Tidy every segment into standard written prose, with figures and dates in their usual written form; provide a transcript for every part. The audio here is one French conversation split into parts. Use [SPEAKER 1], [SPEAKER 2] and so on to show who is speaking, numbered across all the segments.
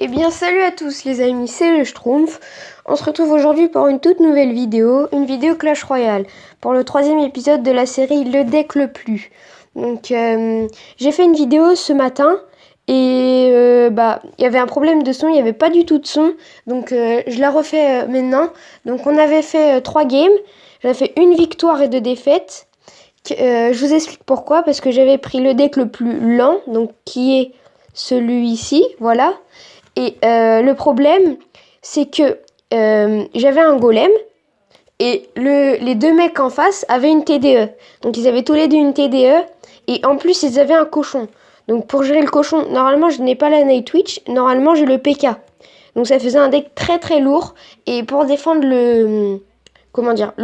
[SPEAKER 1] Eh bien salut à tous les amis, c'est le Schtroumpf. On se retrouve aujourd'hui pour une toute nouvelle vidéo, une vidéo Clash Royale, pour le 3e épisode de la série Le Deck le Plus. Donc j'ai fait une vidéo ce matin et il y avait un problème de son, il n'y avait pas du tout de son, donc je la refais maintenant. Donc on avait fait 3 games, j'avais fait une victoire et 2 défaites. Je vous explique pourquoi, parce que j'avais pris le deck le plus lent, donc qui est celui-ci, voilà. Et le problème, c'est que j'avais un golem et les deux mecs en face avaient une TDE. Donc ils avaient tous les deux une TDE et en plus ils avaient un cochon. Donc pour gérer le cochon, normalement je n'ai pas la Night Witch, normalement j'ai le PK. Donc ça faisait un deck très très lourd et pour défendre le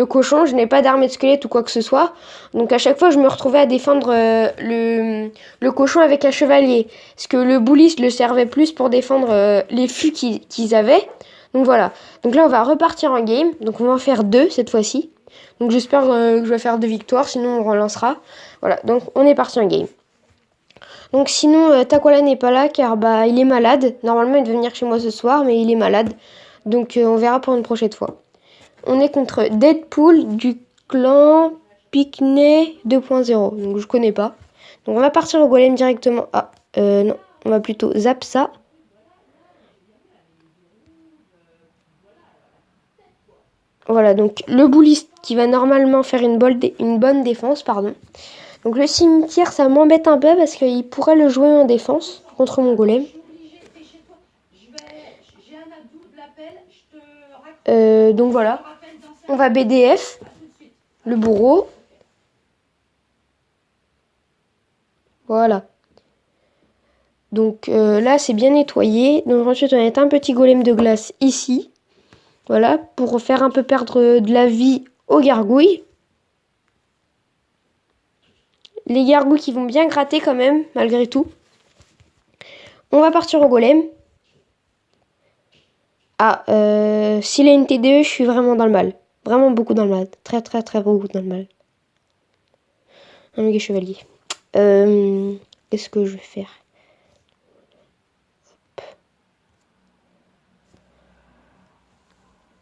[SPEAKER 1] cochon, je n'ai pas d'armée de squelette ou quoi que ce soit. Donc à chaque fois, je me retrouvais à défendre le cochon avec un chevalier. Parce que le bouliste le servait plus pour défendre les fûts qu'ils avaient. Donc voilà. Donc là, on va repartir en game. Donc on va en faire 2 cette fois-ci. Donc j'espère que je vais faire 2 victoires, sinon on relancera. Voilà, donc on est parti en game. Donc sinon, Takwala n'est pas là car il est malade. Normalement, il devait venir chez moi ce soir, mais il est malade. Donc on verra pour une prochaine fois. On est contre Deadpool du clan Picney 2.0. Donc je connais pas. Donc on va partir au golem directement. Non. On va plutôt zap ça. Voilà, donc le bouliste qui va normalement faire une bonne défense, pardon. Donc le cimetière, ça m'embête un peu parce qu'il pourrait le jouer en défense contre mon golem. Donc voilà. On va BDF. Le bourreau. Voilà. Donc là, c'est bien nettoyé. Donc ensuite, on a un petit golem de glace ici. Voilà, pour faire un peu perdre de la vie aux gargouilles. Les gargouilles qui vont bien gratter quand même, malgré tout. On va partir au golem. S'il a une TDE, je suis vraiment dans le mal. Vraiment beaucoup dans le mal. Très très très beaucoup dans le mal. Un méga chevalier. Qu'est-ce que je vais faire ?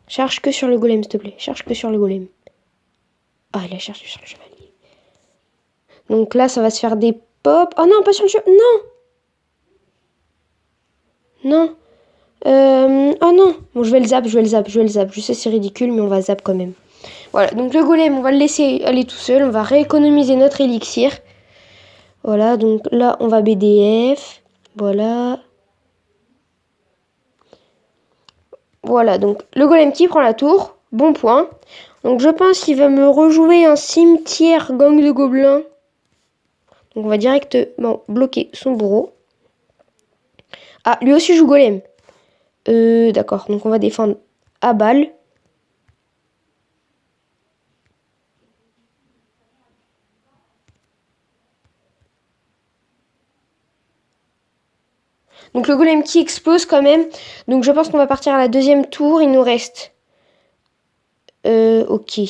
[SPEAKER 1] Charge que sur le golem, s'il te plaît. Charge que sur le golem. Ah, il a chargé sur le chevalier. Donc là, ça va se faire des pop. Oh non, pas sur le chevalier. Non. Non. Oh non. Bon, je vais le zap. Je sais, c'est ridicule, mais on va zap quand même. Voilà, donc le golem, on va le laisser aller tout seul. On va rééconomiser notre élixir. Voilà, donc là, on va BDF. Voilà. Voilà, donc le golem qui prend la tour. Bon point. Donc je pense qu'il va me rejouer un cimetière gang de gobelins. Donc on va directement bloquer son bourreau. Ah, lui aussi joue golem. D'accord, donc on va défendre à balle. Donc le golem qui explose quand même. Donc je pense qu'on va partir à la 2e tour. Il nous reste... ok.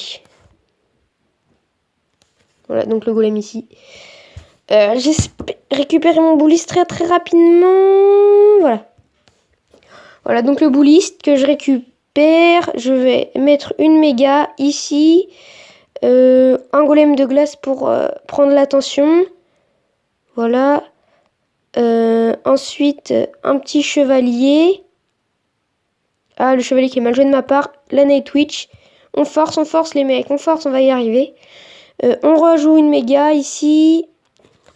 [SPEAKER 1] Voilà, donc le golem ici. J'espère récupérer mon bouliste très très rapidement. Voilà. Voilà, donc le bouliste que je récupère. Je vais mettre une méga ici. Un golem de glace pour prendre l'attention. Voilà. Ensuite, un petit chevalier. Ah, le chevalier qui est mal joué de ma part. La Night Witch. On force les mecs. On force, on va y arriver. On rejoue une méga ici.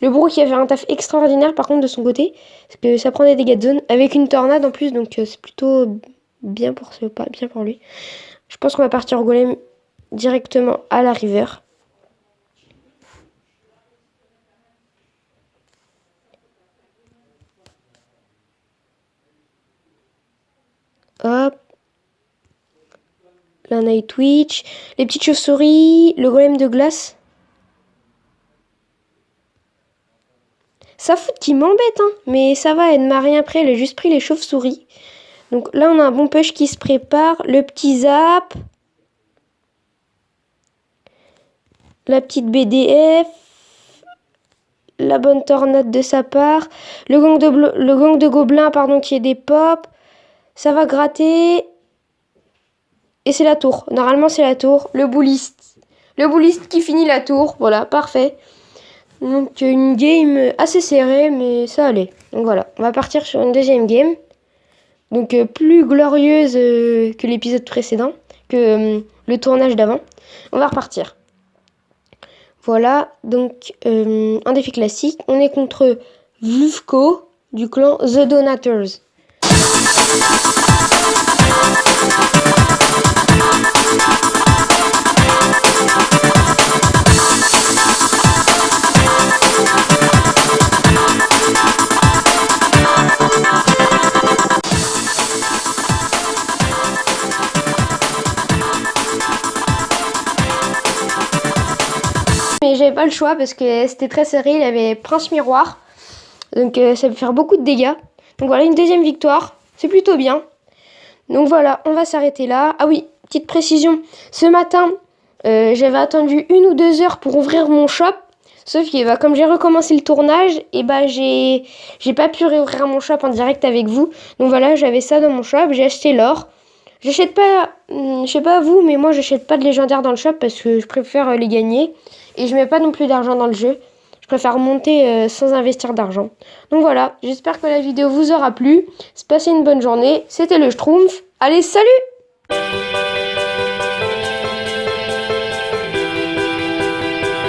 [SPEAKER 1] Le bourreau qui a fait un taf extraordinaire par contre de son côté. Parce que ça prend des dégâts de zone. Avec une tornade en plus. Donc c'est plutôt bien pour lui. Je pense qu'on va partir au golem directement à la river. Hop. La Night Witch. Les petites chauves-souris. Le golem de glace. Ça fout qui m'embête, hein. Mais ça va, elle ne m'a rien pris. Elle a juste pris les chauves-souris. Donc là, on a un bon push qui se prépare. Le petit zap. La petite BDF. la bonne tornade de sa part. Le gang de gobelins, pardon, qui est des pop. Ça va gratter. Et c'est la tour. Normalement, c'est la tour. Le bouliste. Le bouliste qui finit la tour. Voilà, parfait. Donc, une game assez serrée, mais ça allait. Donc voilà, on va partir sur une deuxième game. Donc, plus glorieuse que l'épisode précédent, que le tournage d'avant. On va repartir. Voilà, donc un défi classique. On est contre Vluvko du clan The Donators. Mais j'avais pas le choix parce que c'était très serré, il y avait Prince Miroir. Donc ça peut faire beaucoup de dégâts. Donc voilà, une deuxième victoire, c'est plutôt bien. Donc voilà, on va s'arrêter là. Ah oui, petite précision, ce matin, j'avais attendu 1 ou 2 heures pour ouvrir mon shop. Sauf que comme j'ai recommencé le tournage, et j'ai pas pu réouvrir mon shop en direct avec vous. Donc voilà, j'avais ça dans mon shop, j'ai acheté l'or. J'achète pas, je sais pas vous, mais moi j'achète pas de légendaires dans le shop parce que je préfère les gagner. Et je mets pas non plus d'argent dans le jeu. Je préfère monter sans investir d'argent. Donc voilà, j'espère que la vidéo vous aura plu. Passez une bonne journée. C'était le Schtroumpf. Allez, salut!